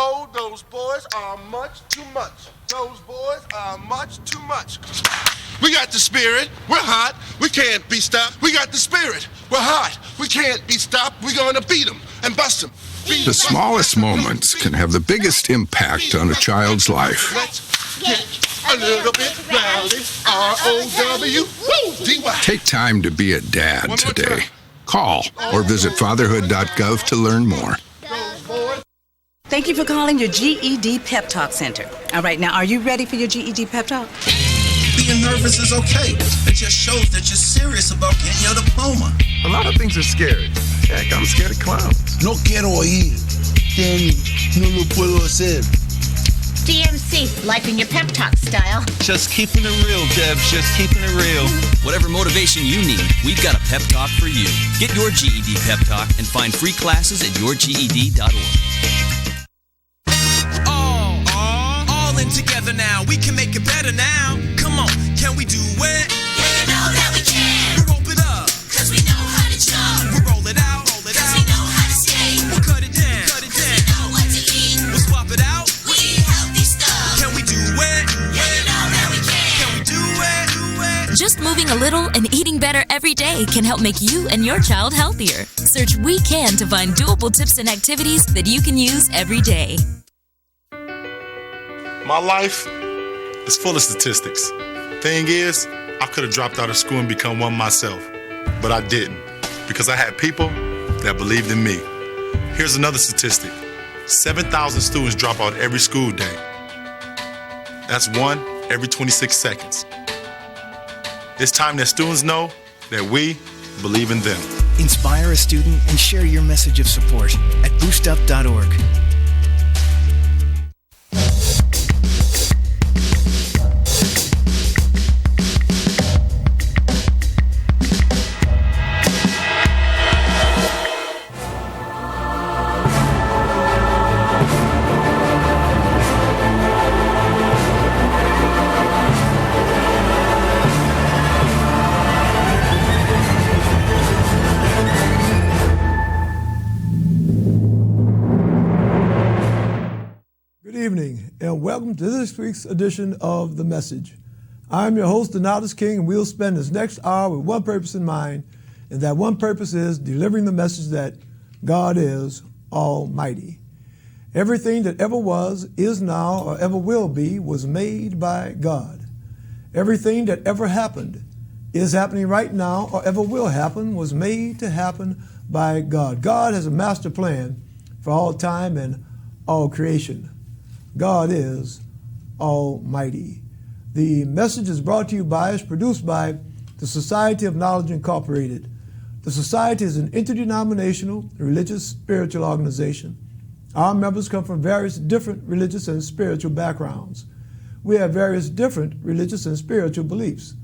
Oh, those boys are much too much. Those boys are much too much. We got the spirit. We're hot. We can't be stopped. We got the spirit. We're hot. We can't be stopped. We're going to beat them and bust them. The smallest moments can have the biggest impact on a child's life. Let's get a little bit rowdy. R-O-W-D-Y. Take time to be a dad today. Call or visit fatherhood.gov to learn more. Thank you for calling your GED Pep Talk Center. All right, now, are you ready for your GED Pep Talk? Being nervous is okay. It just shows that you're serious about getting your diploma. A lot of things are scary. Heck, I'm scared of clowns. No quiero ir. No lo puedo hacer. DMC, life in your pep talk style. Just keeping it real, Debs. Just keeping it real. Whatever motivation you need, we've got a pep talk for you. Get your GED pep talk and find free classes at yourged.org. All in together now. We can make it better now. Come on, can we do it? Yeah, you know that we can. We'll rope it up, Cause we know how to jump. we'll roll it out, Cause we know how to skate. we'll cut it down, We know what to eat. we'll swap it out. We eat healthy stuff. Can we do it? Yeah, you know that we can. Can we do it? Just moving a little and eating better every day can help make you and your child healthier. Search We Can to find doable tips and activities that you can use every day. My life is full of statistics. Thing is, I could have dropped out of school and become one myself, but I didn't because I had people that believed in me. Here's another statistic. 7,000 students drop out every school day. That's one every 26 seconds. It's time that students know that we believe in them. Inspire a student and share your message of support at boostup.org. Good evening, and welcome to this week's edition of The Message. I'm your host, Donatus King, and we'll spend this next hour with one purpose in mind, and that one purpose is delivering the message that God is Almighty. Everything that ever was, is now, or ever will be was made by God. Everything that ever happened, is happening right now, or ever will happen was made to happen by God. God has a master plan for all time and all creation. God is Almighty. The message is brought to you by, is produced by the Society of Knowledge Incorporated. The Society is an interdenominational, religious, spiritual organization. Our members come from various different religious and spiritual backgrounds. We have various different religious and spiritual beliefs.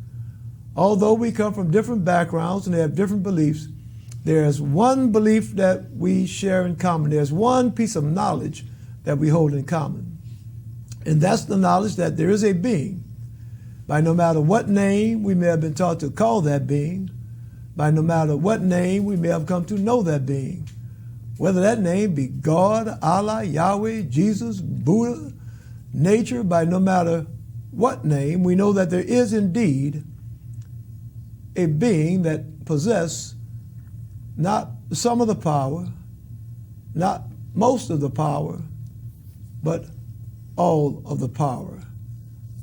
Although we come from different backgrounds and have different beliefs, there's one belief that we share in common. There's one piece of knowledge that we hold in common. And that's the knowledge that there is a being, by no matter what name we may have been taught to call that being, by no matter what name we may have come to know that being, whether that name be God, Allah, Yahweh, Jesus, Buddha, nature, by no matter what name, we know that there is indeed a being that possesses not some of the power, not most of the power, but all of the power.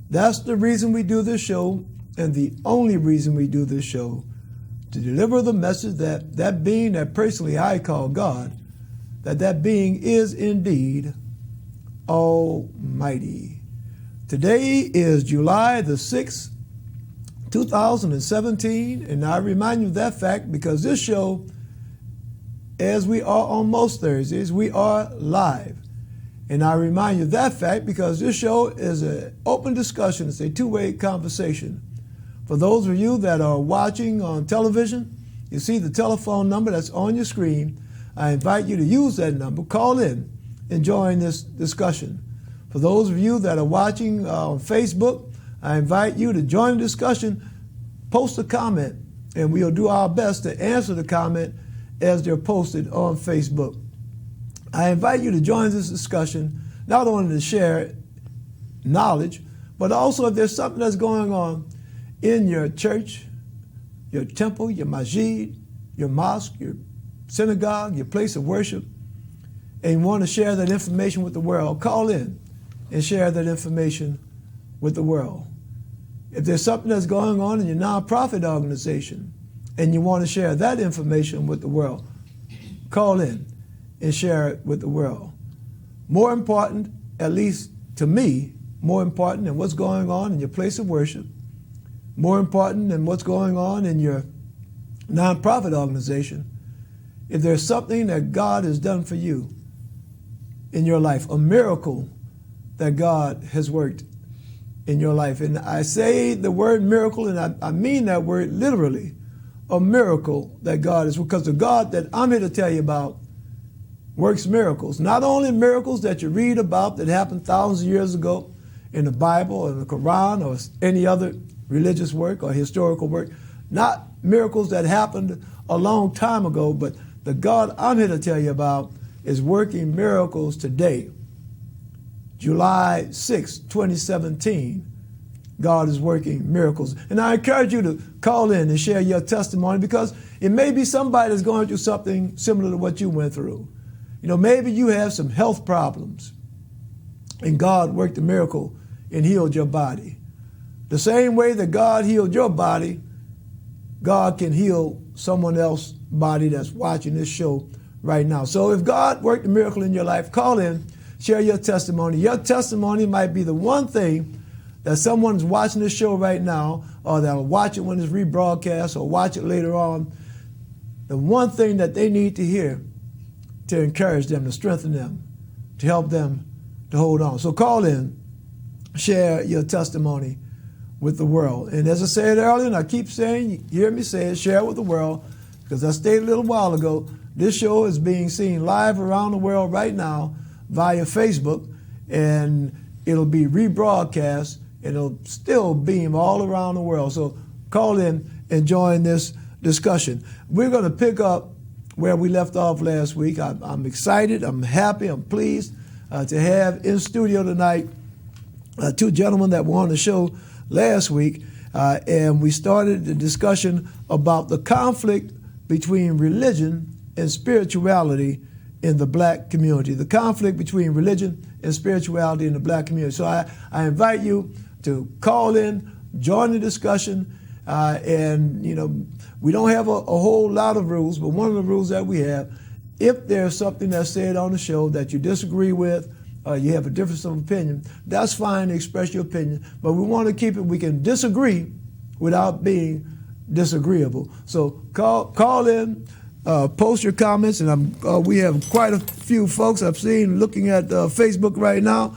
That's the reason we do this show, and the only reason we do this show, to deliver the message that that being that personally I call God, that being is indeed Almighty. Today is July the 6th, 2017, and I remind you of that fact because this show, as we are on most Thursdays, we are live. And I remind you of that fact because this show is an open discussion. It's a two-way conversation. For those of you that are watching on television, you see the telephone number that's on your screen. I invite you to use that number. Call in and join this discussion. For those of you that are watching on Facebook, I invite you to join the discussion. Post a comment, and we'll do our best to answer the comment as they're posted on Facebook. I invite you to join this discussion not only to share knowledge, but also if there's something that's going on in your church, your temple, your masjid, your mosque, your synagogue, your place of worship, and you want to share that information with the world, call in and share that information with the world. If there's something that's going on in your nonprofit organization and you want to share that information with the world, call in and share it with the world. More important, at least to me, more important than what's going on in your place of worship, more important than what's going on in your nonprofit organization, if there's something that God has done for you in your life, a miracle that God has worked in your life. And I say the word miracle, and I mean that word literally, a miracle that God is, because the God that I'm here to tell you about works miracles. Not only miracles that you read about that happened thousands of years ago in the Bible or in the Quran or any other religious work or historical work, not miracles that happened a long time ago, but the God I'm here to tell you about is working miracles today. July 6, 2017, God is working miracles. And I encourage you to call in and share your testimony, because it may be somebody that's going through something similar to what you went through. You know, maybe you have some health problems and God worked a miracle and healed your body. The same way that God healed your body, God can heal someone else's body that's watching this show right now. So if God worked a miracle in your life, call in, share your testimony. Your testimony might be the one thing that someone's watching this show right now, or that'll watch it when it's rebroadcast or watch it later on, the one thing that they need to hear to encourage them, to strengthen them, to help them to hold on. So call in, share your testimony with the world. And as I said earlier, and I keep saying, you hear me say it, share it with the world, because I stated a little while ago, this show is being seen live around the world right now via Facebook, and it'll be rebroadcast, and it'll still beam all around the world. So call in and join this discussion. We're going to pick up where we left off last week. I'm excited, I'm happy, I'm pleased to have in studio tonight two gentlemen that were on the show last week, and we started the discussion about the conflict between religion and spirituality in the black community, the conflict between religion and spirituality in the black community. So I invite you to call in, join the discussion, and you know, we don't have a whole lot of rules, but one of the rules that we have, if there's something that's said on the show that you disagree with, you have a difference of opinion, that's fine to express your opinion, but we want to keep it, we can disagree without being disagreeable. So call in, post your comments, and we have quite a few folks I've seen looking at Facebook right now.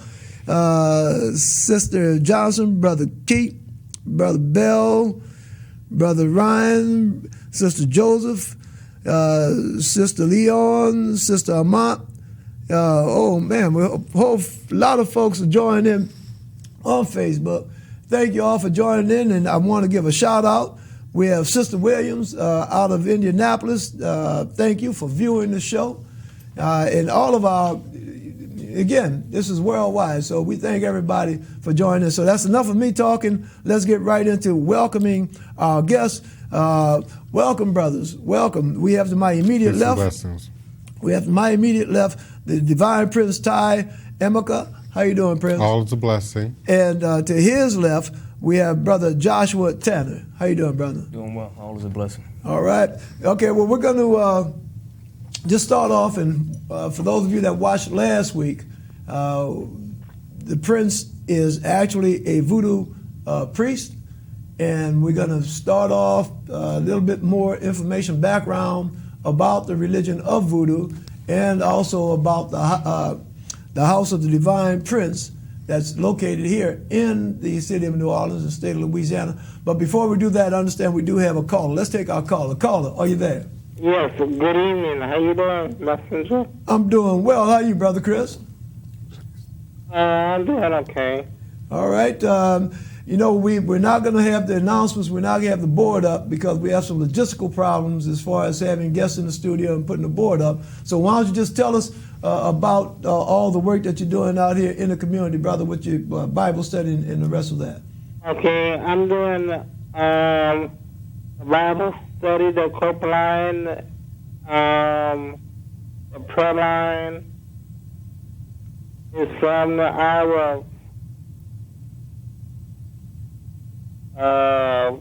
Sister Johnson, Brother Keith, Brother Bell, Brother Ryan, Sister Joseph, Sister Leon, Sister Amant. Oh man, a whole lot of folks are joining in on Facebook. Thank you all for joining in, and I want to give a shout out. We have Sister Williams out of Indianapolis. Thank you for viewing the show. And all of our, again, this is worldwide, so we thank everybody for joining us. So that's enough of me talking. Let's get right into welcoming our guests. Welcome, brothers. Welcome. We have to my immediate left. Blessings. We have to my immediate left the Divine Prince Ty Emeka. How you doing, Prince? All is a blessing. And to his left, we have Brother Joshua Tanner. How you doing, brother? Doing well. All is a blessing. All right. Okay, well, we're going to just start off, and for those of you that watched last week, the Prince is actually a voodoo priest, and we're going to start off a little bit more information, background about the religion of voodoo, and also about the House of the Divine Prince that's located here in the city of New Orleans, the state of Louisiana. But before we do that, understand we do have a caller. Let's take our caller. Caller, are you there? Yes, good evening. How you doing, Messenger? I'm doing well. How are you, Brother Chris? I'm doing okay. All right. You know, we're not going to have the announcements. We're not going to have the board up because we have some logistical problems as far as having guests in the studio and putting the board up. So why don't you just tell us about all the work that you're doing out here in the community, brother, with your Bible study and the rest of that. Okay, I'm doing Bible study, the cope line, the prayer line. It's from the hour I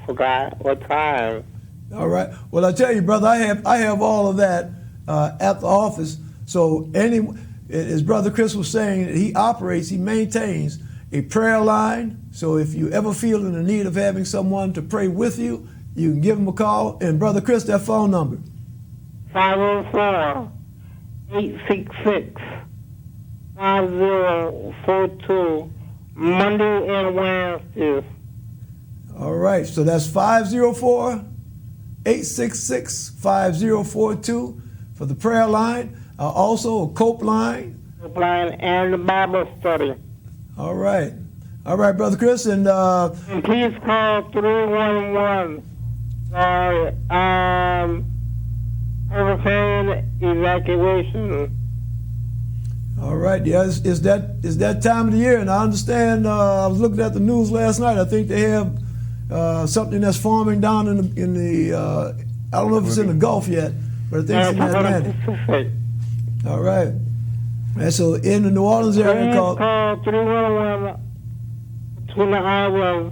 forgot what time. All right. Well, I tell you, brother, I have all of that at the office. So as Brother Chris was saying, he maintains a prayer line. So if you ever feel in the need of having someone to pray with you, you can give him a call. And Brother Chris, that phone number. 504-866-5042, Monday and Wednesdays. All right. So that's 504-866-5042 for the prayer line. Also a cope line. Cope line and the Bible study. All right. All right, Brother Chris. And please call 311 for hurricane evacuation. All right. Yeah, it's that time of the year, and I understand. I was looking at the news last night. I think they have something that's forming down in the I don't know if it's in the Gulf yet, but I think it's in the Atlantic. All right. And so in the New Orleans area, call 311 between the hours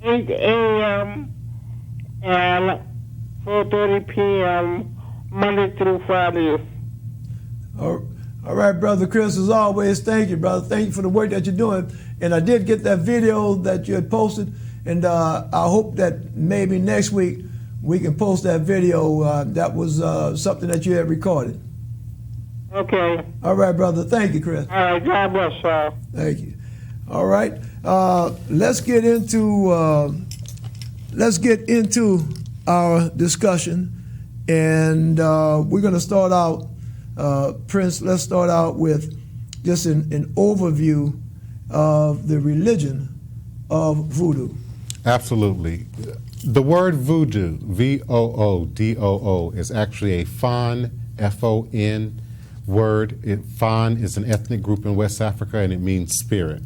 8 a.m. and 4:30 p.m. Monday through Friday. All right, Brother Chris, as always, thank you, brother. Thank you for the work that you're doing. And I did get that video that you had posted, and I hope that maybe next week we can post that video. That was something that you had recorded. Okay. All right, brother. Thank you, Chris. All right. God bless y'all. Thank you. All right. Let's get into our discussion, and we're going to start out. Prince, let's start out with just an overview of the religion of voodoo. Absolutely. The word voodoo, V-O-O-D-O-O, is actually a Fon, F-O-N word. Fon is an ethnic group in West Africa, and it means spirit.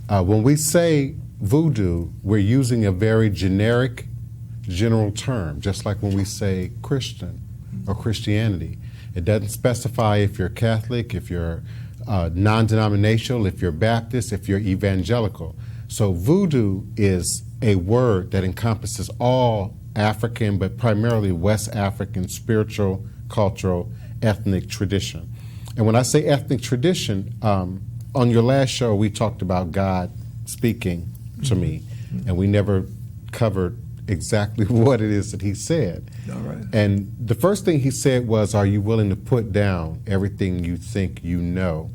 When we say voodoo, we're using a very general term, just like when we say Christian or Christianity. It doesn't specify if you're Catholic, if you're non-denominational, if you're Baptist, if you're evangelical. So voodoo is a word that encompasses all African, but primarily West African spiritual, cultural, ethnic tradition. And when I say ethnic tradition, on your last show we talked about God speaking to me, and we never covered exactly what it is that he said. All right. And the first thing he said was, are you willing to put down everything you think you know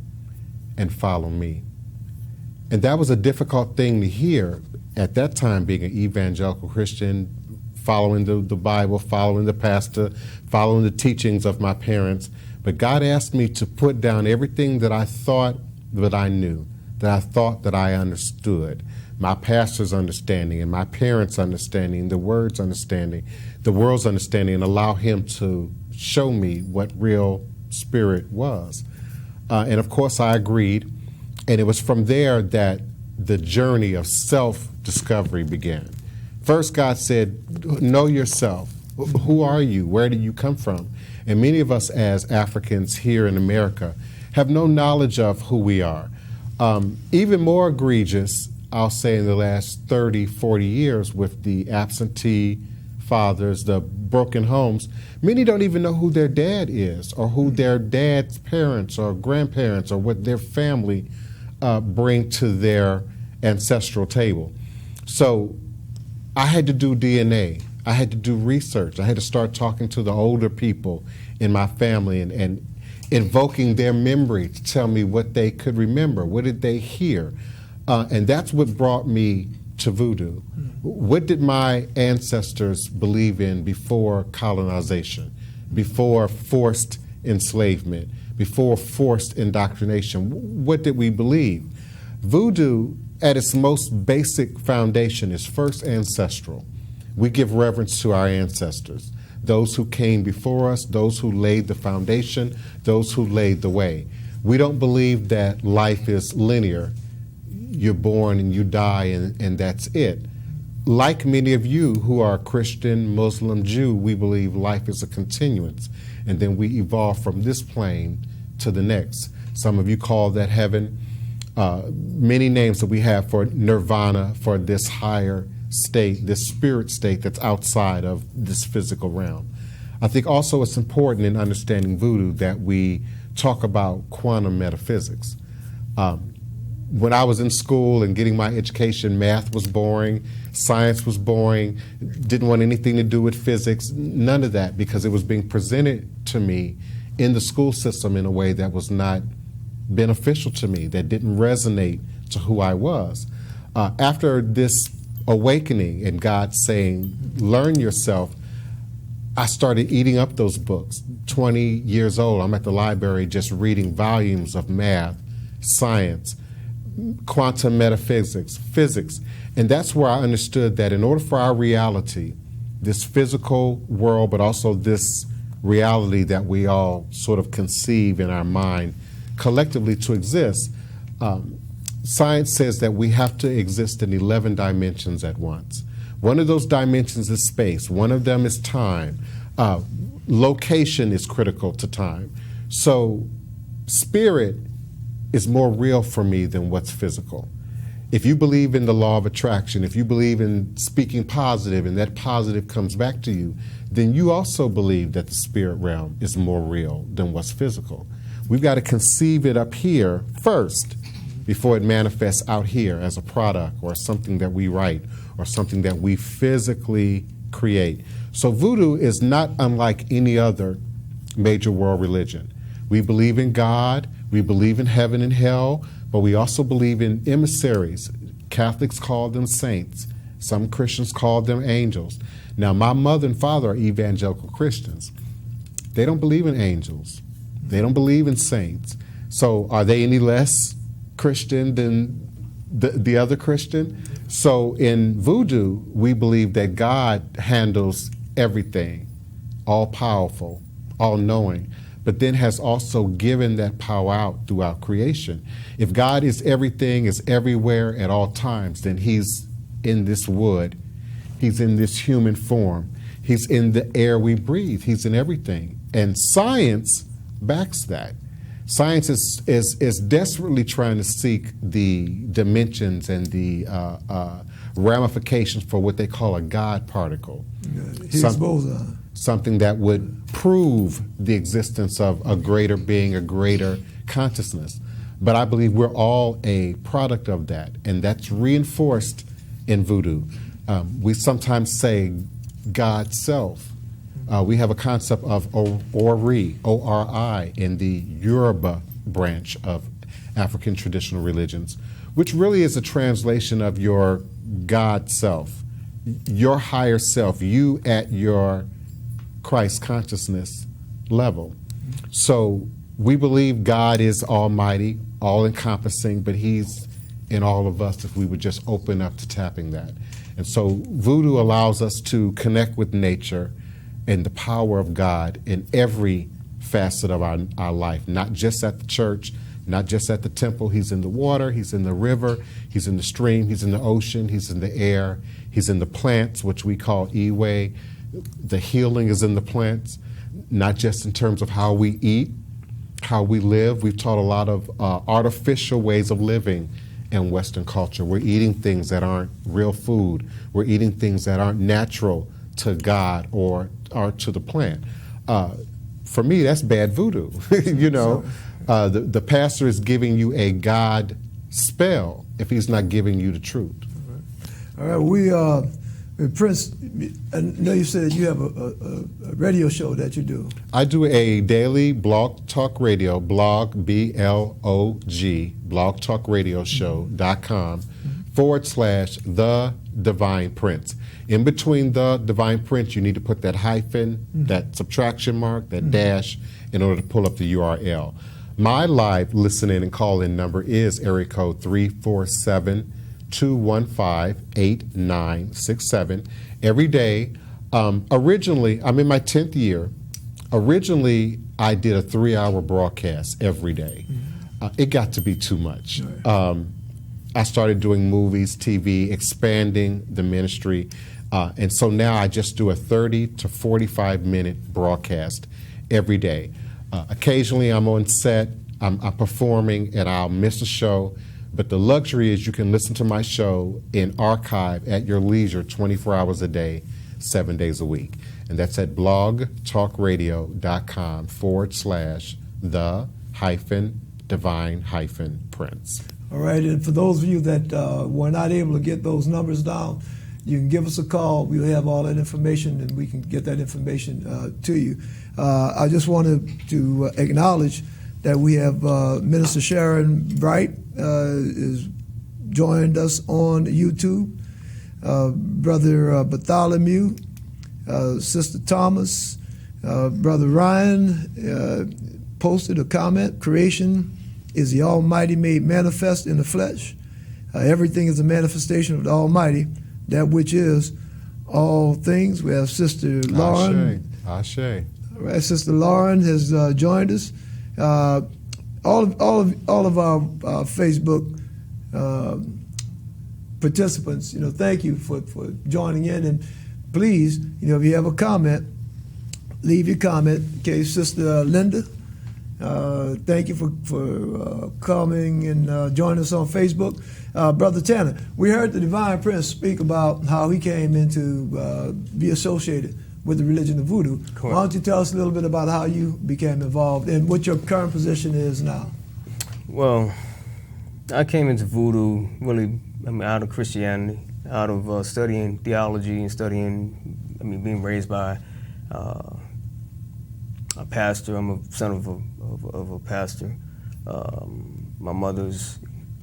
and follow me? And that was a difficult thing to hear at that time, being an evangelical Christian, following the Bible, following the pastor, following the teachings of my parents. But God asked me to put down everything that I thought that I knew, that I thought that I understood. My pastor's understanding and my parents' understanding, the word's understanding, the world's understanding, and allow him to show me what real spirit was. And of course I agreed, and it was from there that the journey of self-discovery began. First, God said, know yourself. Who are you? Where did you come from? And many of us as Africans here in America have no knowledge of who we are. Even more egregious, I'll say, in the last 30, 40 years with the absentee fathers, the broken homes, many don't even know who their dad is or who their dad's parents or grandparents or what their family bring to their ancestral table. So I had to do DNA. I had to do research. I had to start talking to the older people in my family and invoking their memory to tell me what they could remember. What did they hear? And that's what brought me to voodoo. What did my ancestors believe in before colonization? before forced enslavement, before forced indoctrination. What did we believe? Voodoo, at its most basic foundation, is first ancestral. We give reverence to our ancestors, those who came before us, those who laid the foundation, those who laid the way. We don't believe that life is linear. You're born and you die and that's it. Like many of you who are Christian, Muslim, Jew, we believe life is a continuance, and then we evolve from this plane to the next. Some of you call that heaven. Many names that we have for nirvana, for this higher state, this spirit state that's outside of this physical realm. I think also it's important in understanding voodoo that we talk about quantum metaphysics. When I was in school and getting my education, math was boring, science was boring, didn't want anything to do with physics, none of that, because it was being presented to me in the school system in a way that was not beneficial to me, that didn't resonate to who I was. After this awakening and God saying, learn yourself, I started eating up those books. 20 years old, I'm at the library just reading volumes of math, science, quantum metaphysics, physics. And that's where I understood that in order for our reality, this physical world, but also this reality that we all sort of conceive in our mind collectively to exist, science says that we have to exist in 11 dimensions at once. One of those dimensions is space. One of them is time. Location is critical to time. So spirit is more real for me than what's physical. If you believe in the law of attraction, if you believe in speaking positive and that positive comes back to you, then you also believe that the spirit realm is more real than what's physical. We've got to conceive it up here first before it manifests out here as a product or something that we write or something that we physically create. So voodoo is not unlike any other major world religion. We believe in God, we believe in heaven and hell, but we also believe in emissaries. Catholics call them saints. Some Christians call them angels. Now, my mother and father are evangelical Christians. They don't believe in angels. They don't believe in saints. So are they any less Christian than the other Christian? So in voodoo, we believe that God handles everything, all-powerful, all-knowing, but then has also given that power out throughout creation. If God is everything, is everywhere at all times, then he's in this wood, he's in this human form, he's in the air we breathe, he's in everything. And science backs that. Science is desperately trying to seek the dimensions and the ramifications for what they call a God particle. Something that would prove the existence of a greater being, a greater consciousness. But I believe we're all a product of that, and that's reinforced in voodoo. We sometimes say God's self. We have a concept of Ori, O-R-I, in the Yoruba branch of African traditional religions, which really is a translation of your God self, your higher self, you at your Christ consciousness level. So we believe God is almighty, all-encompassing, but he's in all of us if we would just open up to tapping that. And so voodoo allows us to connect with nature and the power of God in every facet of our life, not just at the church, not just at the temple. He's in the water, he's in the river, he's in the stream, he's in the ocean, he's in the air, he's in the plants, which we call Iwe. The healing is in the plants, not just in terms of how we eat, how we live. We've taught a lot of artificial ways of living in Western culture. We're eating things that aren't real food. We're eating things that aren't natural to God or to the plant. For me, that's bad voodoo. You know, the pastor is giving you a God spell if he's not giving you the truth. All right, we Prince, I know you said you have a radio show that you do. I do a daily blog talk radio, blog, B-L-O-G, blogtalkradioshow.com, /The Divine Prince. In between the Divine Prince, you need to put that hyphen, that subtraction mark, that dash, in order to pull up the URL. My live listening and call-in number is area code 347-215-8967. Every day. Originally, I'm in my 10th year. Originally, I did a 3-hour broadcast every day. It got to be too much. I started doing movies, TV, expanding the ministry. And so now I just do a 30 to 45-minute broadcast every day. Occasionally I'm on set, I'm performing, and I'll miss a show. But the luxury is you can listen to my show in archive at your leisure 24 hours a day, 7 days a week. And that's at blogtalkradio.com/the-divine-prince. All right, and for those of you that were not able to get those numbers down, you can give us a call. We'll have all that information, and we can get that information to you. I just wanted to acknowledge that we have Minister Sharon Bright is joined us on YouTube. Brother Bartholomew, Sister Thomas, Brother Ryan posted a comment. Creation is the Almighty made manifest in the flesh. Everything is a manifestation of the Almighty, that which is all things. We have Sister Lauren. Ashe. All right, Sister Lauren has joined us. All of our Facebook participants, thank you for joining in. And please, if you have a comment, leave your comment. Okay, Sister Linda, thank you for coming and joining us on Facebook. Brother Tanner, we heard the Divine Prince speak about how he came into be associated with the religion of voodoo. Correct. Why don't you tell us a little bit about how you became involved and what your current position is now? Well, I came into voodoo really, out of Christianity, out of studying theology and being raised by a pastor. I'm a son of a pastor. My mother's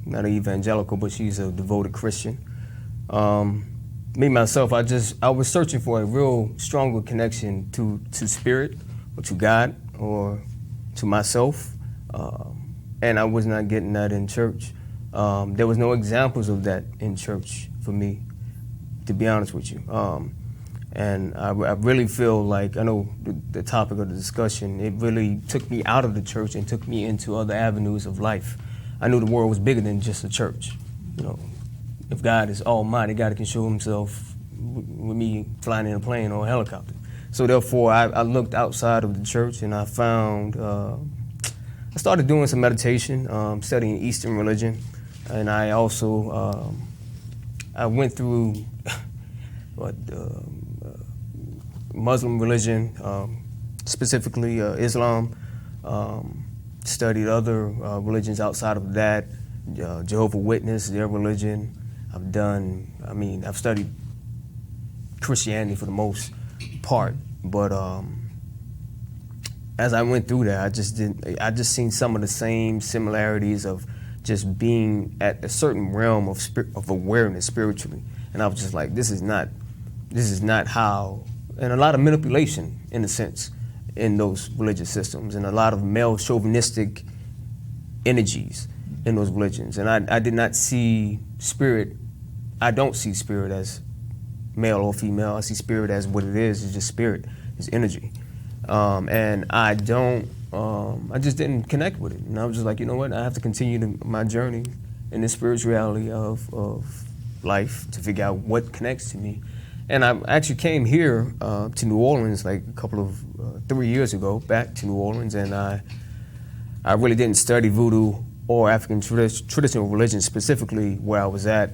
not an evangelical, but she's a devoted Christian. Me, myself, I was searching for a real stronger connection to spirit, or to God, or to myself, and I was not getting that in church. There was no examples of that in church for me, to be honest with you. And I really feel like, I know the topic of the discussion, it really took me out of the church and took me into other avenues of life. I knew the world was bigger than just a church. If God is almighty, God can show himself with me flying in a plane or a helicopter. So therefore, I looked outside of the church, and I found, I started doing some meditation, studying Eastern religion, and I also, I went through Muslim religion, specifically Islam, studied other religions outside of that, Jehovah's Witness, their religion. I've studied Christianity for the most part, but as I went through that, I just seen some of the same similarities of just being at a certain realm of awareness spiritually, and I was just like, this is not how, and a lot of manipulation in a sense in those religious systems, and a lot of male chauvinistic energies in those religions, and I did not see spirit. I don't see spirit as male or female. I see spirit as what it is. It's just spirit. It's energy. And I just didn't connect with it. And I was just like, you know what? I have to continue my journey in the spirituality of life to figure out what connects to me. And I actually came here to New Orleans like a couple of 3 years ago, back to New Orleans, and I really didn't study voodoo or African traditional religion, specifically where I was at,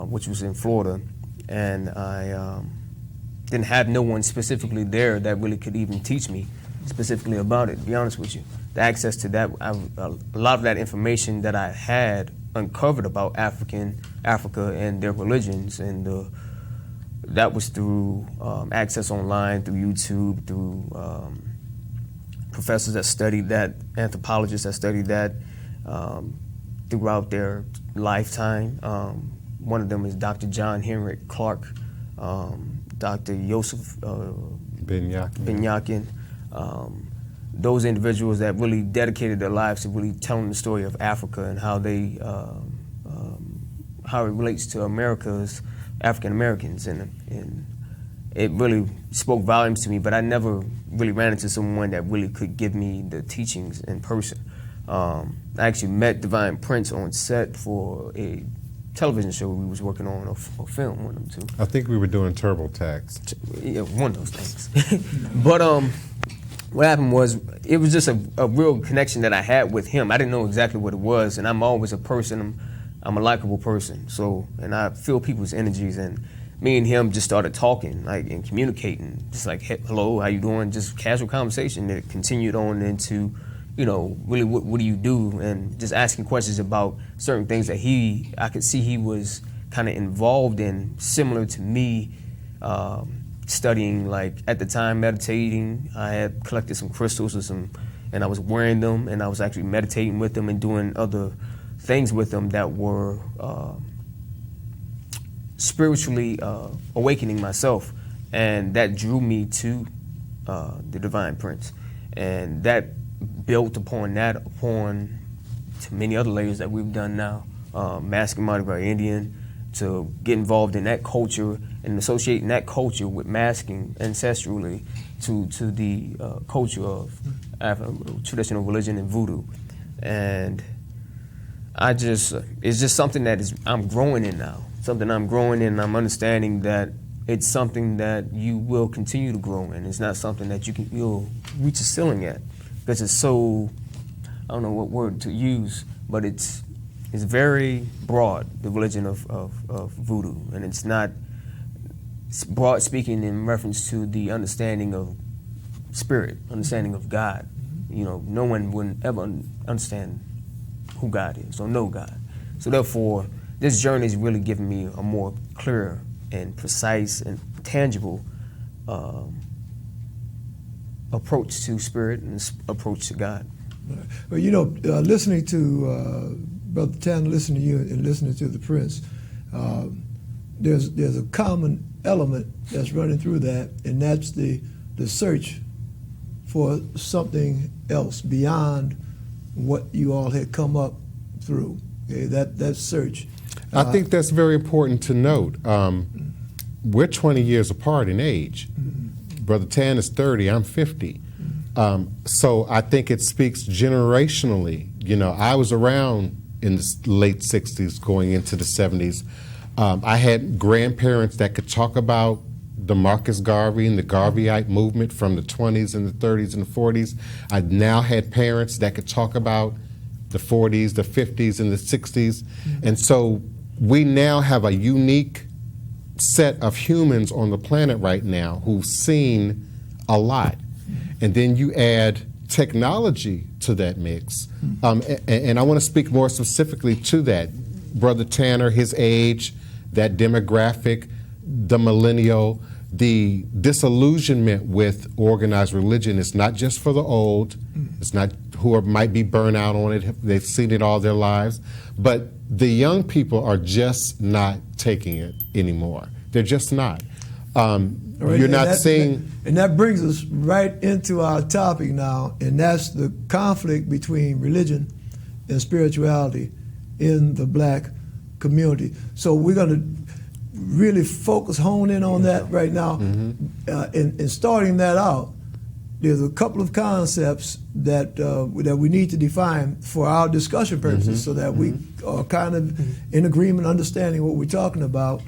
which was in Florida, and I didn't have no one specifically there that really could even teach me specifically about it, to be honest with you. The access to that, a lot of that information that I had uncovered about Africa and their religions, and that was through access online, through YouTube, through professors that studied that, anthropologists that studied that throughout their lifetime. One of them is Dr. John Henrik Clark, Dr. Yosef Ben-Yakin. Those individuals that really dedicated their lives to really telling the story of Africa and how they, how it relates to America's African Americans, and it really spoke volumes to me. But I never really ran into someone that really could give me the teachings in person. I actually met Divine Prince on set for a television show we was working on, or film, one of them too. I think we were doing TurboTax. Yeah, one of those things. But what happened was, it was just a real connection that I had with him. I didn't know exactly what it was, and I'm always a person, I'm a likable person, so, and I feel people's energies, and me and him just started talking, like, and communicating, just like, hello, how you doing, just casual conversation that continued on into, you know, really what do you do, and just asking questions about certain things that I could see he was kind of involved in, similar to me, studying, like, at the time, meditating. I had collected some crystals and I was wearing them, and I was actually meditating with them and doing other things with them that were spiritually awakening myself, and that drew me to the Divine Prince, and that built upon to many other layers that we've done now, masking Mardi Gras Indian, to get involved in that culture and associating that culture with masking ancestrally to the culture of traditional religion and voodoo. And it's just something that I'm growing in now. Something I'm growing in, and I'm understanding that it's something that you will continue to grow in. It's not something that you'll reach a ceiling at, because it's so, I don't know what word to use, but it's very broad, the religion of voodoo, and it's broad speaking in reference to the understanding of spirit, understanding of God. You know, no one would ever understand who God is or know God. So therefore, this journey has really given me a more clear and precise and tangible approach to spirit and approach to God. Well, you know, listening to Brother Tanner, listening to you and listening to the Prince, there's a common element that's running through that, and that's the search for something else beyond what you all had come up through. Okay, that search. I think that's very important to note. We're 20 years apart in age. Brother Tan is 30, I'm 50. So I think it speaks generationally. You know, I was around in the late 60s going into the 70s. I had grandparents that could talk about the Marcus Garvey and the Garveyite movement from the 20s and the 30s and the 40s. I now had parents that could talk about the 40s, the 50s, and the 60s. And so we now have a unique set of humans on the planet right now who've seen a lot. And then you add technology to that mix. And I want to speak more specifically to that. Brother Tanner, his age, that demographic, the millennial, the disillusionment with organized religion is not just for the old. It's not who might be burnt out on it. They've seen it all their lives. But the young people are just not taking it anymore. They're just not. Right, you're not seeing... And that brings us right into our topic now, and that's the conflict between religion and spirituality in the black community. So we're going to really hone in on that right now. In starting that out, there's a couple of concepts that we need to define for our discussion purposes, so that we are kind of in agreement, understanding what we're talking about.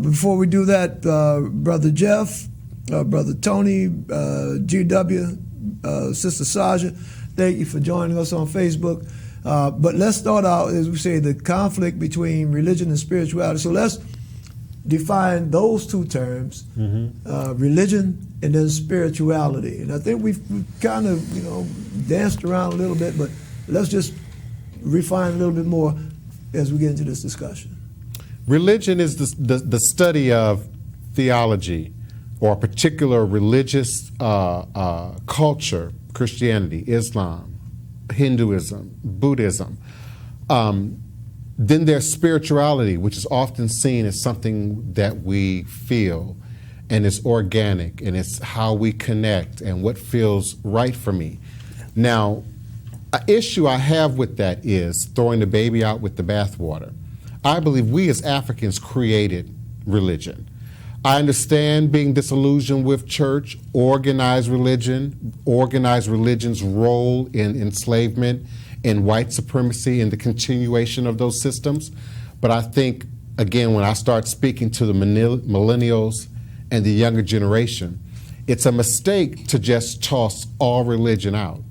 Before we do that, Brother Jeff, Brother Tony, GW, Sister Saja, thank you for joining us on Facebook. But let's start out, as we say, the conflict between religion and spirituality. So let's define those two terms, religion and then spirituality. And I think we've kind of, danced around a little bit, but let's just refine a little bit more as we get into this discussion. Religion is the study of theology or a particular religious culture, Christianity, Islam, Hinduism, Buddhism. Then there's spirituality, which is often seen as something that we feel, and it's organic, and it's how we connect and what feels right for me. Now, an issue I have with that is throwing the baby out with the bathwater. I believe we as Africans created religion. I understand being disillusioned with church, organized religion's role in enslavement, in white supremacy, and the continuation of those systems. But I think, again, when I start speaking to the millennials and the younger generation, it's a mistake to just toss all religion out.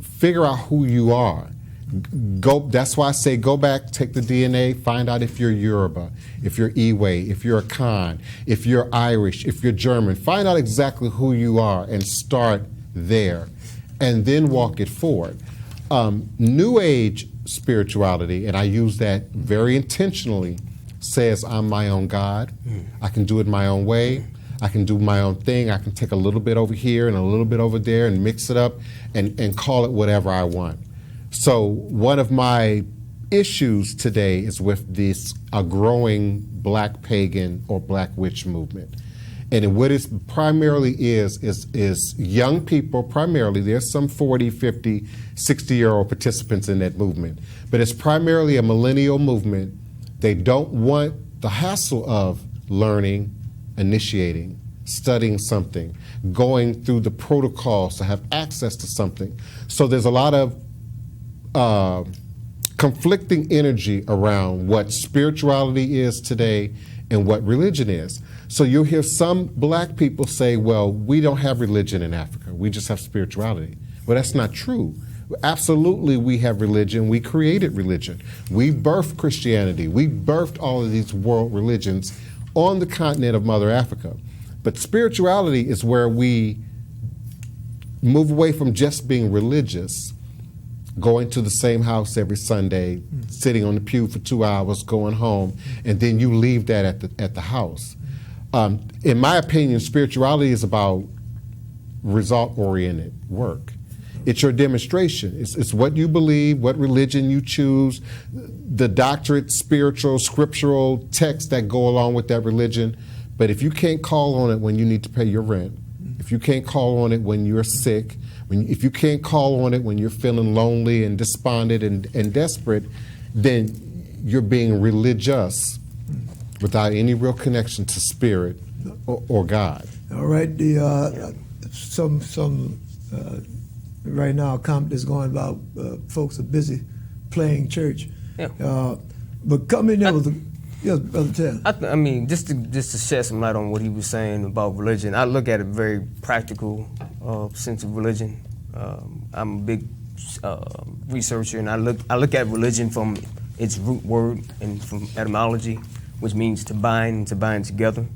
Figure out who you are. That's why I say go back, take the DNA, find out if you're Yoruba, if you're Iwe, if you're a Khan, if you're Irish, if you're German. Find out exactly who you are and start there, and then walk it forward. New Age spirituality, and I use that very intentionally, says I'm my own God. I can do it my own way. I can do my own thing. I can take a little bit over here and a little bit over there and mix it up and call it whatever I want. So one of my issues today is with this growing black pagan or black witch movement. And what it primarily is young people, primarily. There's some 40, 50, 60-year-old participants in that movement. But it's primarily a millennial movement. They don't want the hassle of learning, initiating, studying something, going through the protocols to have access to something. So there's a lot of conflicting energy around what spirituality is today and what religion is. So you'll hear some black people say, well, we don't have religion in Africa. We just have spirituality. Well, that's not true. Absolutely, we have religion. We created religion. We birthed Christianity. We birthed all of these world religions on the continent of Mother Africa. But spirituality is where we move away from just being religious, going to the same house every Sunday, sitting on the pew for 2 hours, going home, and then you leave that at the house. In my opinion, spirituality is about result-oriented work. It's your demonstration. It's what you believe, what religion you choose, the doctorate, spiritual, scriptural texts that go along with that religion. But if you can't call on it when you need to pay your rent, if you can't call on it when you're sick, if you can't call on it when you're feeling lonely and despondent and desperate, then you're being religious without any real connection to spirit or God. All right. Right now, a comment is going about folks are busy playing church. Yeah. But coming there with yes, Brother Ted. I mean, just to shed some light on what he was saying about religion, I look at a very practical sense of religion. I'm a big researcher, and I look at religion from its root word and from etymology, which means to bind together.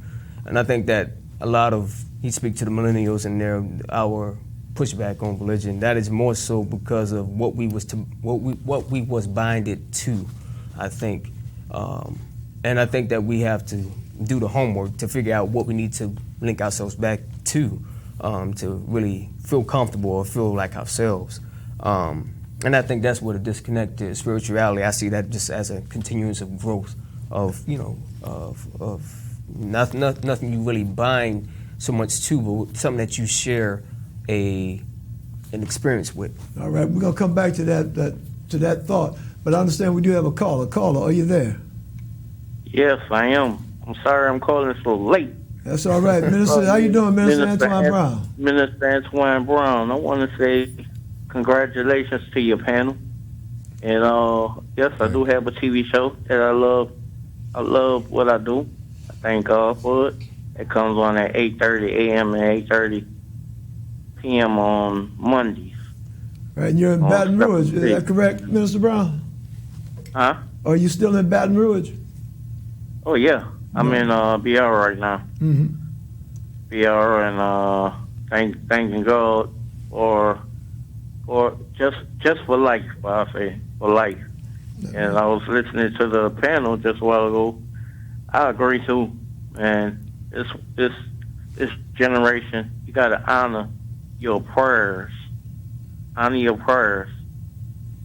And I think that a lot of he speaks to the millennials and our pushback on religion. That is more so because of what we was binded to, I think. And I think that we have to do the homework to figure out what we need to link ourselves back to really feel comfortable or feel like ourselves. And I think that's what a disconnect is. Spirituality, I see that just as a continuance of growth of nothing you really bind so much to, but something that you share an experience with. All right, we're gonna come back to that thought, but I understand we do have a caller. Caller, are you there? Yes, I am. I'm sorry I'm calling so late. That's all right, Minister. How you doing, Minister Antoine Brown? Minister Antoine Brown. I want to say congratulations to your panel. And yes, I do have a TV show that I love. I love what I do. I thank God for it. It comes on at 8:30 a.m. and 8:30 p.m. on Mondays. Right, and you're in Baton Rouge. Is that correct, Minister Brown? Huh? Are you still in Baton Rouge? Oh, yeah. I'm in BR right now. Mm-hmm. BR, and thanking God for just for life, I say, for life. And I was listening to the panel just a while ago. I agree too. And this generation, you got to honor your prayers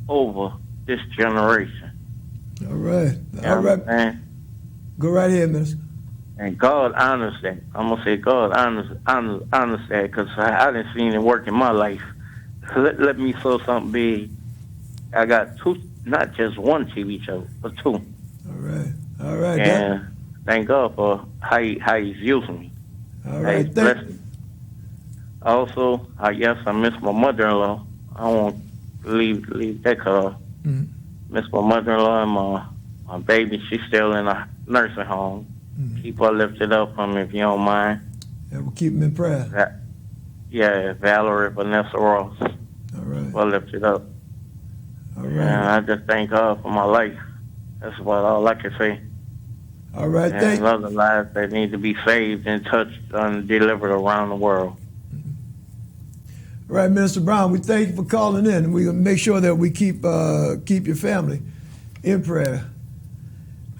over this generation. All right. You know what I'm saying? Go right ahead, Minister. And God honors that. I'm going to say God honors that because I didn't see it work in my life. Let me show something big. I got 2, not just 1 TV show, but 2. All right. And thank God for how He's using me. All right. He's blessed me. Also, I miss my mother-in-law. I won't leave that cut off. Miss my mother-in-law and my baby. She's still in a nursing home. Keep her lifted up for me if you don't mind. Yeah, we'll keep them in prayer. Valerie Vanessa Ross. All right. Well lifted up. All right. And I just thank God for my life. That's about all I can say. All right. And other lives that need to be saved and touched and delivered around the world. All right, Minister Brown, we thank you for calling in. We're going to make sure that we keep your family in prayer.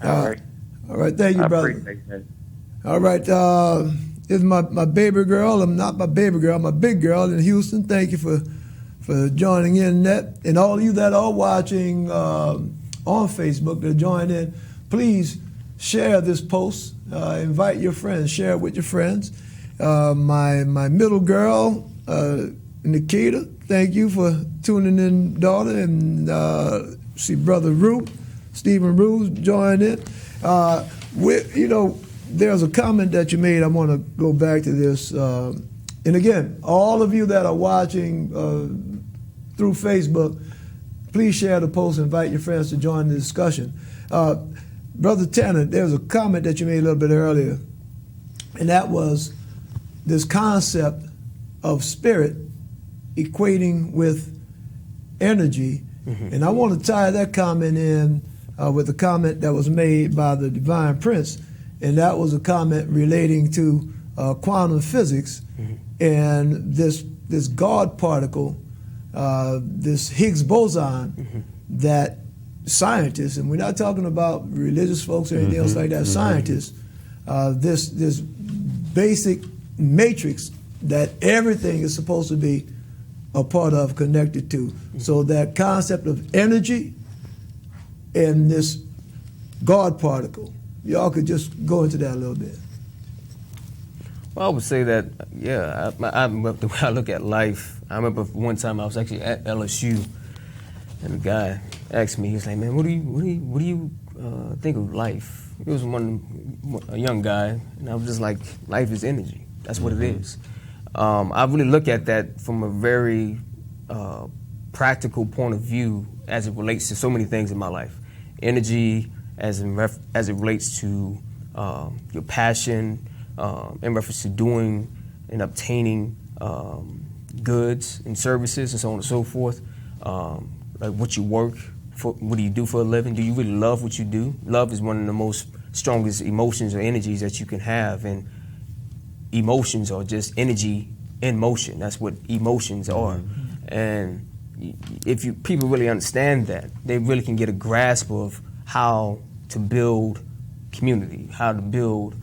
All right. All right, thank you, brother. I appreciate that. All right, this is my baby girl. I'm not my baby girl, my big girl in Houston. Thank you for joining in that. And all of you that are watching on Facebook that join in, please share this post. Invite your friends. Share it with your friends. My middle girl, Nikita, thank you for tuning in, daughter. And see Brother Stephen Ruse joined in. There's a comment that you made. I want to go back to this. And again, all of you that are watching through Facebook, please share the post and invite your friends to join the discussion. Brother Tanner, there's a comment that you made a little bit earlier, and that was this concept of spirit equating with energy. And I want to tie that comment in with a comment that was made by the Divine Prince, and that was a comment relating to quantum physics and this God particle, this Higgs boson that scientists, and we're not talking about religious folks or anything else like that, scientists, this basic matrix that everything is supposed to be a part of, connected to. So that concept of energy and this God particle, y'all could just go into that a little bit. Well, I would say that, the way I look at life, I remember one time I was actually at LSU, and the guy asked me, he was like, "Man, what do you think of life?" He was a young guy, and I was just like, life is energy. That's what it is. I really look at that from a very practical point of view as it relates to so many things in my life. Energy as it relates to your passion, in reference to doing and obtaining goods and services and so on and so forth. Like what you work for, what do you do for a living? Do you really love what you do? Love is one of the most strongest emotions or energies that you can have, and emotions are just energy in motion. That's what emotions are. And if people really understand that, they really can get a grasp of how to build community, how to build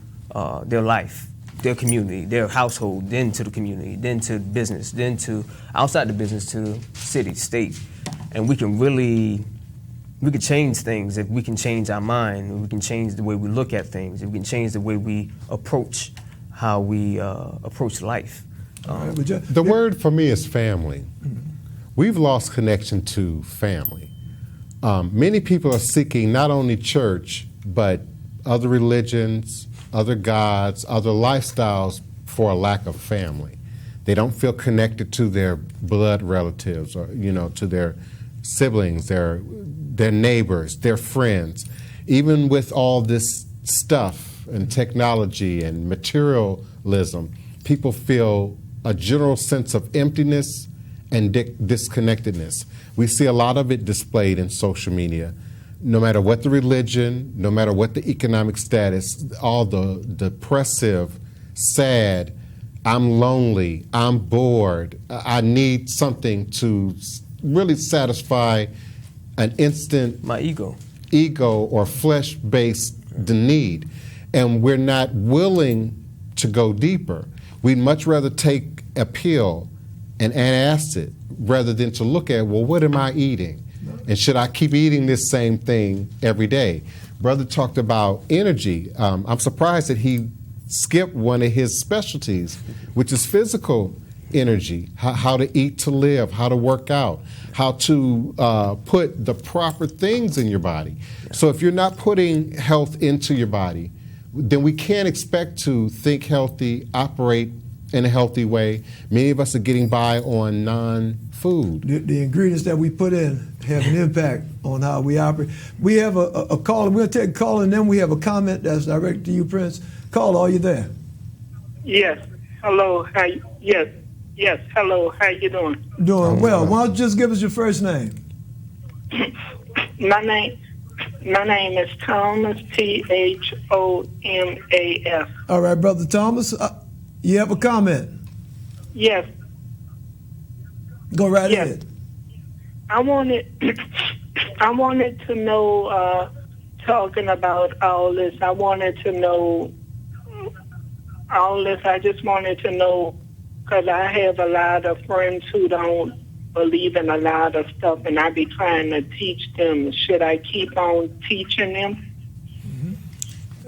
their life, their community, their household, then to the community, then to business, then to outside the business, to city, state. And we can change things if we can change our mind, if we can change the way we look at things, if we can change the way we approach how we approach life. The word for me is family. We've lost connection to family. Many people are seeking not only church, but other religions, other gods, other lifestyles for a lack of family. They don't feel connected to their blood relatives or, to their siblings, their neighbors, their friends. Even with all this stuff and technology and materialism, people feel a general sense of emptiness and disconnectedness. We see a lot of it displayed in social media. No matter what the religion, no matter what the economic status, all the depressive, sad, I'm lonely, I'm bored, I need something to really satisfy an instant my ego or flesh-based need. And we're not willing to go deeper. We'd much rather take a pill and antacid rather than to look at, well, what am I eating? And should I keep eating this same thing every day? Brother talked about energy. I'm surprised that he skipped one of his specialties, which is physical energy, how to eat to live, how to work out, how to put the proper things in your body. So if you're not putting health into your body, then we can't expect to think healthy, operate in a healthy way. Many of us are getting by on non-food. The ingredients that we put in have an impact on how we operate. We have a caller. We'll take a call, and then we have a comment that's directed to you, Prince. Caller, are you there? Yes. Hello. Yes. Hello. How you doing? Doing well. Why don't you just give us your first name? My name is Thomas, Thomas. All right, Brother Thomas, you have a comment? Yes. Go right ahead. I wanted to know, talking about all this, I wanted to know all this. I just wanted to know, because I have a lot of friends who don't believe in a lot of stuff, and I be trying to teach them. Should I keep on teaching them?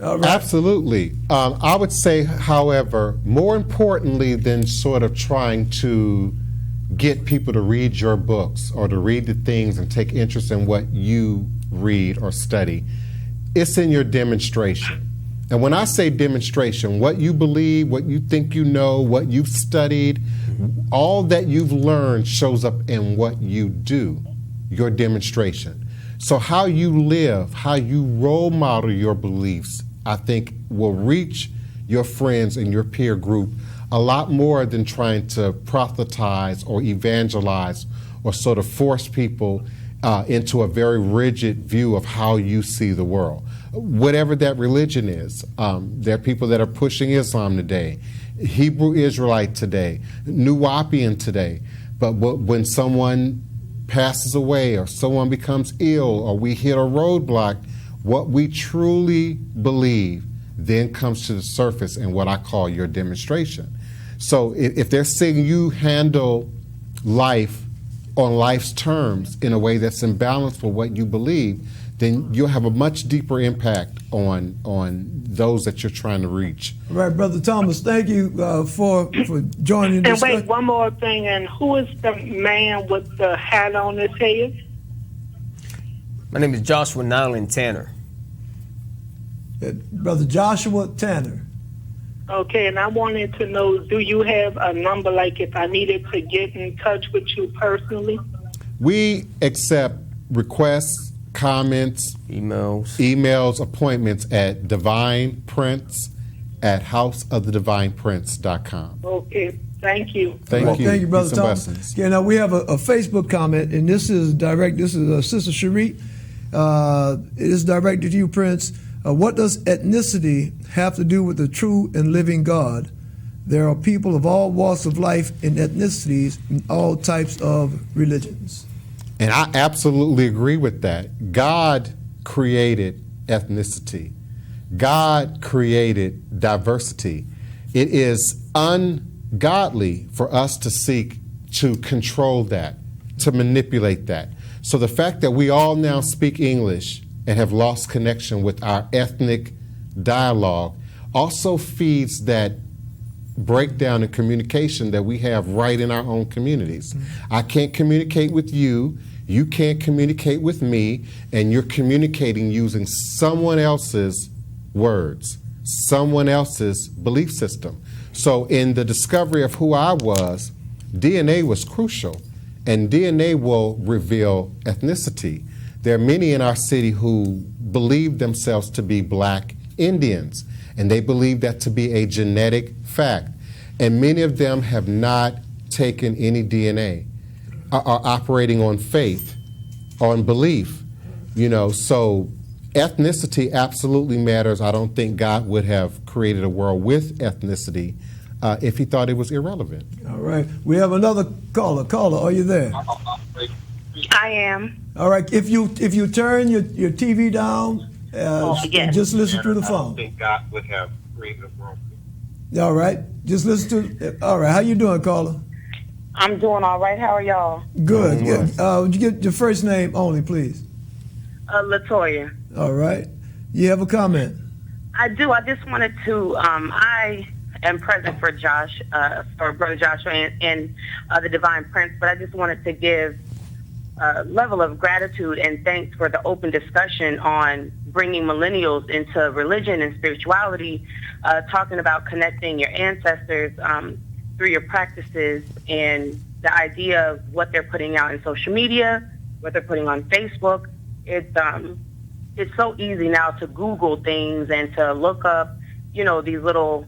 Right. Absolutely. I would say, however, more importantly than sort of trying to get people to read your books or to read the things and take interest in what you read or study, it's in your demonstration. And when I say demonstration, what you believe, what you think you know, what you've studied, all that you've learned shows up in what you do, your demonstration. So how you live, how you role model your beliefs, I think will reach your friends and your peer group a lot more than trying to proselytize or evangelize or sort of force people into a very rigid view of how you see the world. Whatever that religion is, there are people that are pushing Islam today, Hebrew Israelite today, Nuwapian today, but when someone passes away or someone becomes ill or we hit a roadblock, what we truly believe then comes to the surface in what I call your demonstration. So if they're seeing you handle life on life's terms in a way that's in balance with what you believe, then you'll have a much deeper impact on those that you're trying to reach. All right, Brother Thomas, thank you for joining this. And wait, one more thing, and who is the man with the hat on his head? My name is Joshua Nyland Tanner. Brother Joshua Tanner. Okay, and I wanted to know, do you have a number, like if I needed to get in touch with you personally? We accept requests, comments, emails, appointments at divineprince@houseofthedivineprince.com. Okay, thank you. Thank you. Thank you, Brother Thomas. Yeah, now we have a Facebook comment, and this is direct. This is Sister Cherie. It is directed to you, Prince. What does ethnicity have to do with the true and living God? There are people of all walks of life and ethnicities in all types of religions. And I absolutely agree with that. God created ethnicity. God created diversity. It is ungodly for us to seek to control that, to manipulate that. So the fact that we all now speak English and have lost connection with our ethnic dialogue also feeds that breakdown in communication that we have right in our own communities. Mm-hmm. I can't communicate with you, you can't communicate with me, and you're communicating using someone else's words, someone else's belief system. So in the discovery of who I was, DNA was crucial, and DNA will reveal ethnicity. There are many in our city who believe themselves to be black Indians, and they believe that to be a genetic fact. And many of them have not taken any DNA, are operating on faith, on belief. So ethnicity absolutely matters. I don't think God would have created a world with ethnicity if he thought it was irrelevant. All right. We have another caller. Caller, are you there? I am. All right. If you turn your TV down, yes. Just listen through the phone. I don't think God would have created a world. All right. Just listen to. All right. How you doing, caller? I'm doing all right. How are y'all? Good. Would you get your first name only, please? Latoya. All right. You have a comment? I do. I just wanted to, I am present for Josh, for Brother Joshua and the Divine Prince, but I just wanted to give a level of gratitude and thanks for the open discussion on bringing millennials into religion and spirituality, talking about connecting your ancestors through your practices and the idea of what they're putting out in social media, what they're putting on Facebook. It's so easy now to Google things and to look up, these little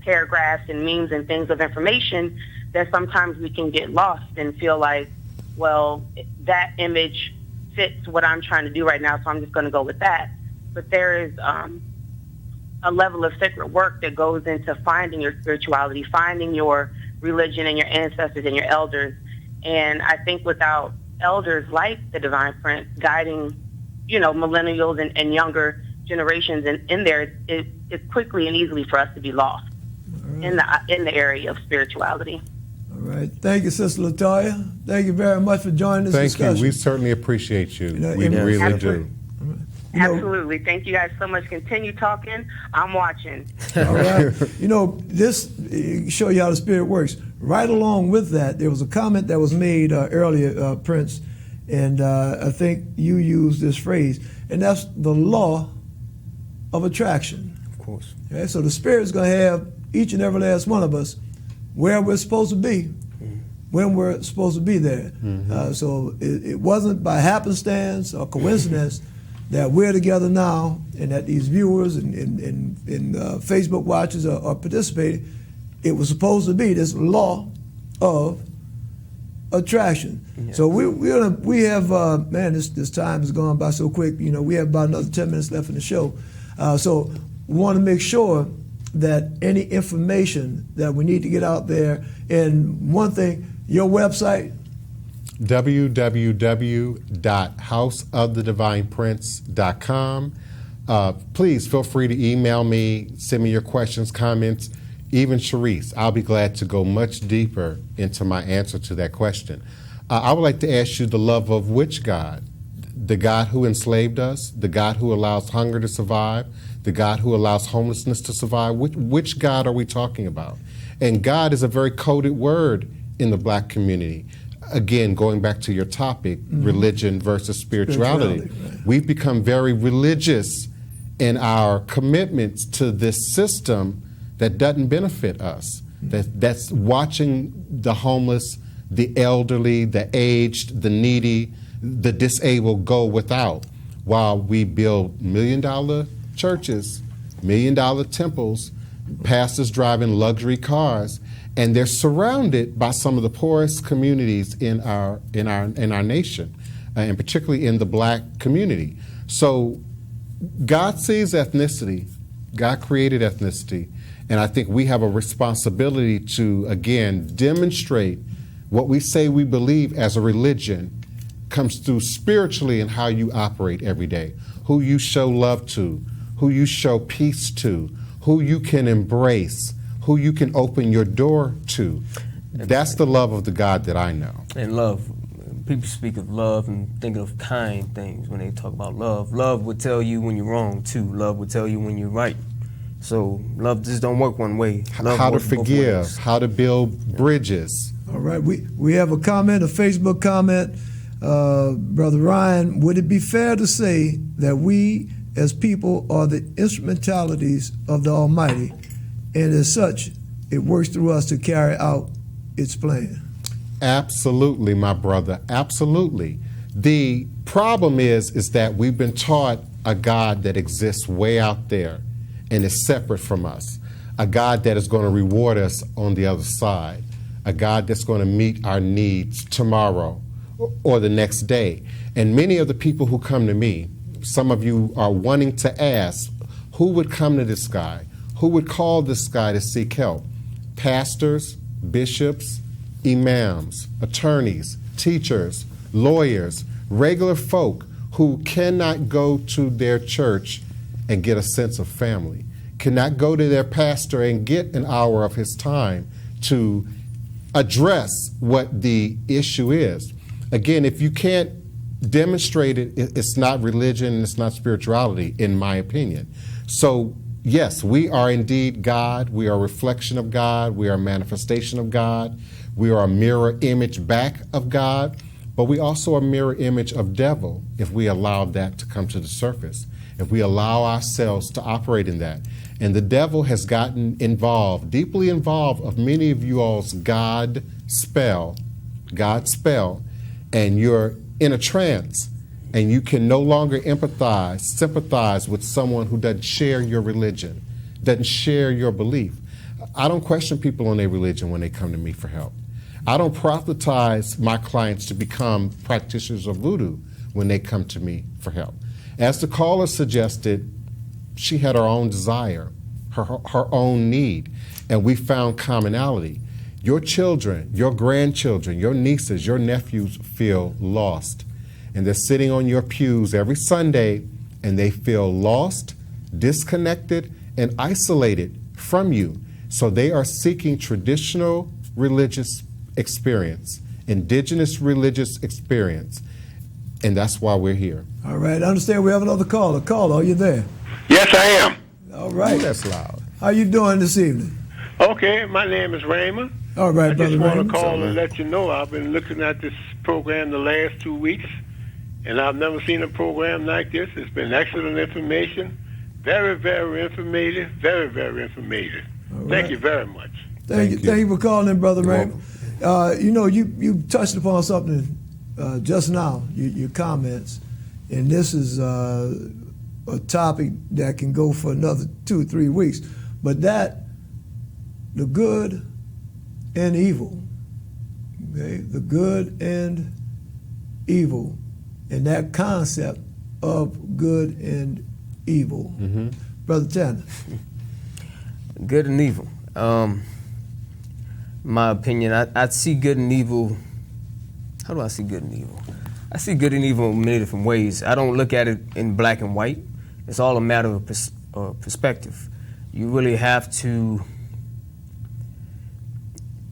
paragraphs and memes and things of information that sometimes we can get lost and feel like, well, that image fits what I'm trying to do right now, so I'm just going to go with that. But there is a level of sacred work that goes into finding your spirituality, finding your religion and your ancestors and your elders. And I think without elders like the Divine Prince guiding, millennials and younger generations in there, it's quickly and easily for us to be lost in the area of spirituality. All right. Thank you, Sister Latoya. Thank you very much for joining this discussion. Thank you. We certainly appreciate you. We really do. Absolutely. Thank you guys so much. Continue talking. I'm watching. All right. This show you how the Spirit works. Right along with that, there was a comment that was made earlier, Prince, and I think you used this phrase, and that's the law of attraction. Of course. Okay? So the Spirit's going to have each and every last one of us where we're supposed to be, when we're supposed to be there. So it wasn't by happenstance or coincidence that we're together now and that these viewers and Facebook watchers are participating. It was supposed to be this law of attraction. Yeah. So we have, this time has gone by so quick. We have about another 10 minutes left in the show. So we want to make sure that any information that we need to get out there, and one thing, your website, www.houseofthedivineprince.com. Please feel free to email me, send me your questions, comments, even Sharice. I'll be glad to go much deeper into my answer to that question. I would like to ask you the love of which God? The God who enslaved us, the God who allows hunger to survive, the God who allows homelessness to survive. Which God are we talking about? And God is a very coded word in the black community. Again, going back to your topic, religion versus spirituality. Right. We've become very religious in our commitments to this system that doesn't benefit us, that's watching the homeless, the elderly, the aged, the needy, the disabled go without, while we build $1 million churches, $1 million temples, pastors driving luxury cars, and they're surrounded by some of the poorest communities in our nation, and particularly in the black community. So God sees ethnicity, God created ethnicity, and I think we have a responsibility to, again, demonstrate what we say we believe as a religion comes through spiritually in how you operate every day, who you show love to, who you show peace to, who you can embrace, who you can open your door to. That's the love of the God that I know. And love. People speak of love and think of kind things when they talk about love. Love would tell you when you're wrong, too. Love would tell you when you're right. So love just don't work one way. Love how to forgive, how to build bridges. All right, we have a comment, a Facebook comment. Brother Ryan, would it be fair to say that we as people are the instrumentalities of the Almighty, and as such, it works through us to carry out its plan? Absolutely, my brother, absolutely. The problem is that we've been taught a God that exists way out there and is separate from us, a God that is going to reward us on the other side, a God that's going to meet our needs tomorrow or the next day. And many of the people who come to me, some of you are wanting to ask, who would come to this guy? Who would call this guy to seek help? Pastors, bishops, imams, attorneys, teachers, lawyers, regular folk who cannot go to their church and get a sense of family, cannot go to their pastor and get an hour of his time to address what the issue is. Again, if you can't demonstrate it, it's not religion and it's not spirituality, in my opinion. So, yes, we are indeed God. We are a reflection of God. We are a manifestation of God. We are a mirror image back of God. But we also are a mirror image of devil if we allow that to come to the surface, if we allow ourselves to operate in that. And the devil has gotten involved, deeply involved, of many of you all's God spell, and you're in a trance, and you can no longer empathize, sympathize with someone who doesn't share your religion, doesn't share your belief. I don't question people on their religion when they come to me for help. I don't proselytize my clients to become practitioners of voodoo when they come to me for help. As the caller suggested, she had her own desire, her own need, and we found commonality. Your children, your grandchildren, your nieces, your nephews feel lost. And they're sitting on your pews every Sunday, and they feel lost, disconnected, and isolated from you. So they are seeking traditional religious experience, indigenous religious experience. And that's why we're here. All right, I understand we have another caller. Caller, are you there? Yes, I am. All right. Ooh, that's loud. How you doing this evening? Okay, my name is Raymond. All right, I Brother just want Raymond. to call and let you know I've been looking at this program the last 2 weeks, and I've never seen a program like this. It's been excellent information, very, very informative, very, very informative. All Thank right. you very much. Thank you for calling in, Brother Raymond. You know, you touched upon something just now, your comments, and this is a topic that can go for another 2 or 3 weeks, but the good and evil, okay, the good and evil, and that concept of good and evil. Mm-hmm. Brother Tanner. Good and evil. My opinion, I see good and evil. How do I see good and evil? I see good and evil in many different ways. I don't look at it in black and white. It's all a matter of perspective. You really have to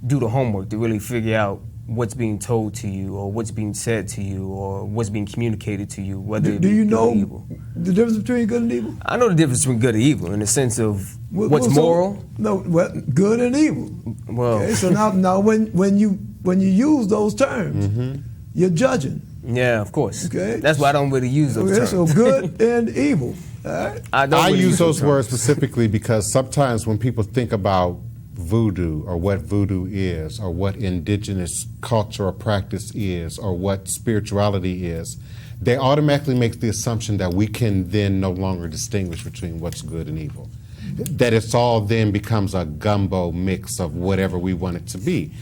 do the homework to really figure out what's being told to you, or what's being said to you, or what's being communicated to you, whether it be Do you good know or evil. the difference between good and evil? I know the difference between good and evil in the sense of what's moral. No, good and evil. Well, okay, so now when you use those terms, you're judging. Yeah, of course. Okay, that's why I don't really use those terms. So good and evil. All right? I use those words specifically because sometimes when people think about voodoo, or what voodoo is, or what indigenous culture or practice is, or what spirituality is, they automatically make the assumption that we can then no longer distinguish between what's good and evil. That it's all then becomes a gumbo mix of whatever we want it to be.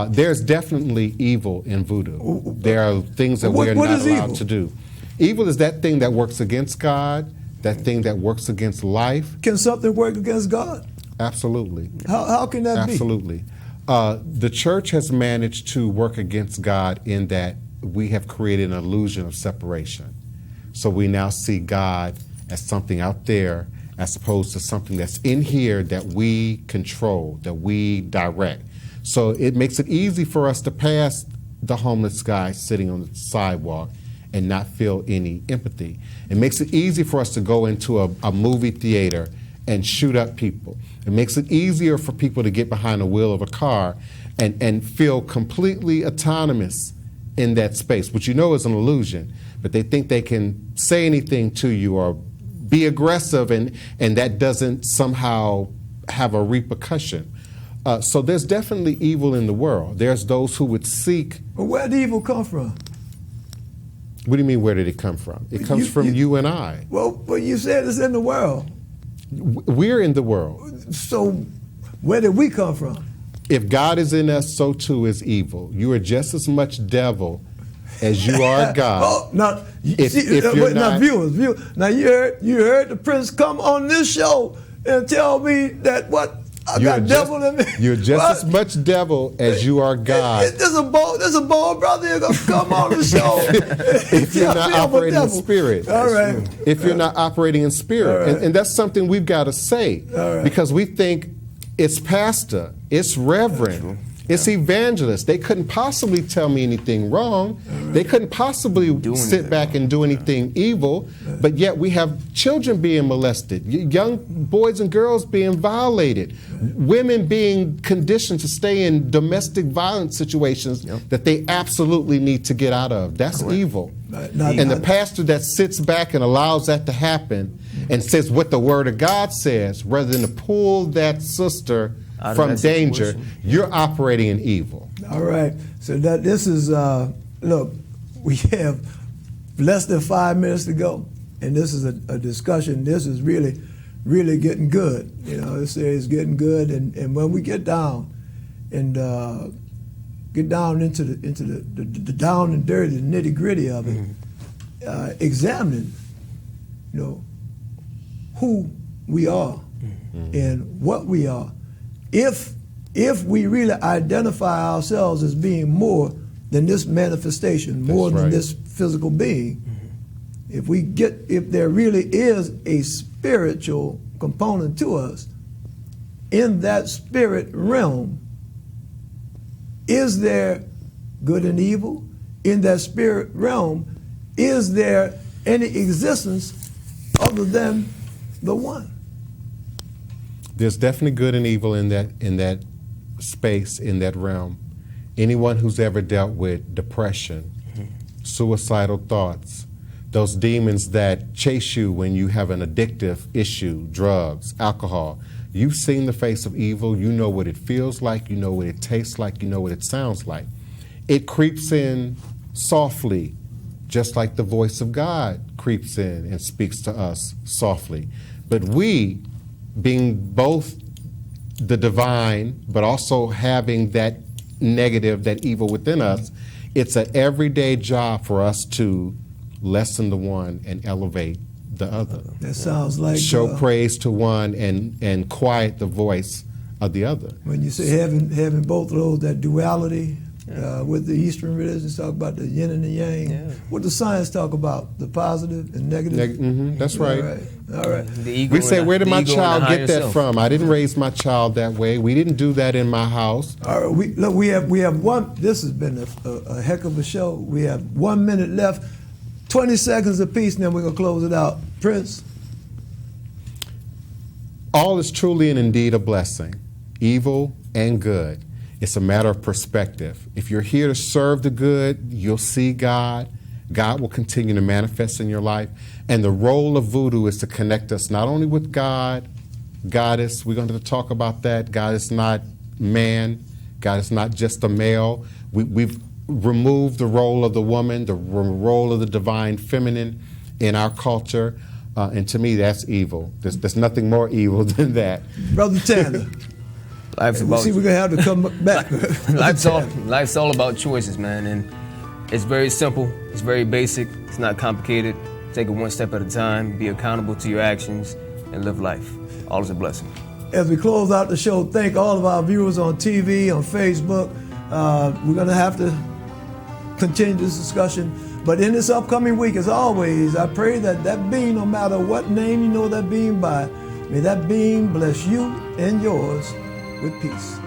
There's definitely evil in voodoo. There are things that we're not allowed to do. Evil is that thing that works against God, that thing that works against life. Can something work against God? Absolutely. How can that be? Absolutely. The church has managed to work against God in that we have created an illusion of separation. So we now see God as something out there as opposed to something that's in here that we control, that we direct. So it makes it easy for us to pass the homeless guy sitting on the sidewalk and not feel any empathy. It makes it easy for us to go into a movie theater and shoot up people. It makes it easier for people to get behind the wheel of a car and feel completely autonomous in that space, which you know is an illusion, but they think they can say anything to you or be aggressive, and that doesn't somehow have a repercussion. So there's definitely evil in the world. There's those who would seek. But where did evil come from? What do you mean, where did it come from? It comes from you and I. Well, but you said it's in the world. We're in the world. So where did we come from? If God is in us, so too is evil. You are just as much devil as you are God. Oh, now, viewers, now you heard the prince come on this show and tell me that what? I got devil in me. You're just as much devil as you are God. There's a bold brother here gonna come on the show. If you're not operating in spirit. All right. If you're not operating in spirit. Right. And that's something we've got to say. Because we think it's pastor, it's reverend, It's evangelists. They couldn't possibly tell me anything wrong. They couldn't possibly sit back and do anything evil. But yet we have children being molested, young boys and girls being violated, women being conditioned to stay in domestic violence situations that they absolutely need to get out of. That's evil. And the pastor that sits back and allows that to happen and says what the Word of God says, rather than to pull that sister from danger, you're operating in evil. All right. So that this is, look, we have less than 5 minutes to go, and this is a discussion. This is really, really getting good. You know, it's getting good, and when we get down and get down into the down and dirty, the nitty gritty of it, examining, you know, who we are and what we are. If we really identify ourselves as being more than this manifestation, more than this physical being, if there really is a spiritual component to us, in that spirit realm, is there good and evil? In that spirit realm, is there any existence other than the one? There's definitely good and evil in that space, in that realm. Anyone who's ever dealt with depression, suicidal thoughts, those demons that chase you when you have an addictive issue, drugs, alcohol, you've seen the face of evil, you know what it feels like, you know what it tastes like, you know what it sounds like. It creeps in softly, just like the voice of God creeps in and speaks to us softly. But we, being both the divine, but also having that negative, that evil within us, it's an everyday job for us to lessen the one and elevate the other. That sounds like show praise to one and quiet the voice of the other. When you say having both of those, that duality, with the Eastern religions talk about the yin and the yang. What does science talk about? The positive and negative? That's right. All right. We say, where did my child get that from? I didn't raise my child that way. We didn't do that in my house. All right. We have one. This has been a heck of a show. We have 1 minute left, 20 seconds apiece, and then we're gonna close it out. Prince. All is truly and indeed a blessing, evil and good. It's a matter of perspective. If you're here to serve the good, you'll see God. God will continue to manifest in your life. And the role of voodoo is to connect us not only with God, Goddess, we're going to talk about that. God is not man. God is not just a male. We've removed the role of the woman, the role of the divine feminine in our culture. And to me, that's evil. There's nothing more evil than that. Brother Tanner. Life's about, we're gonna have to come back. life's all about choices, man, and it's very simple. It's very basic. It's not complicated. Take it one step at a time. Be accountable to your actions and live life. All is a blessing. As we close out the show, thank all of our viewers on TV, on Facebook. We're gonna have to continue this discussion. But in this upcoming week, as always, I pray that being, no matter what name you know that being by, may that being bless you and yours with peace.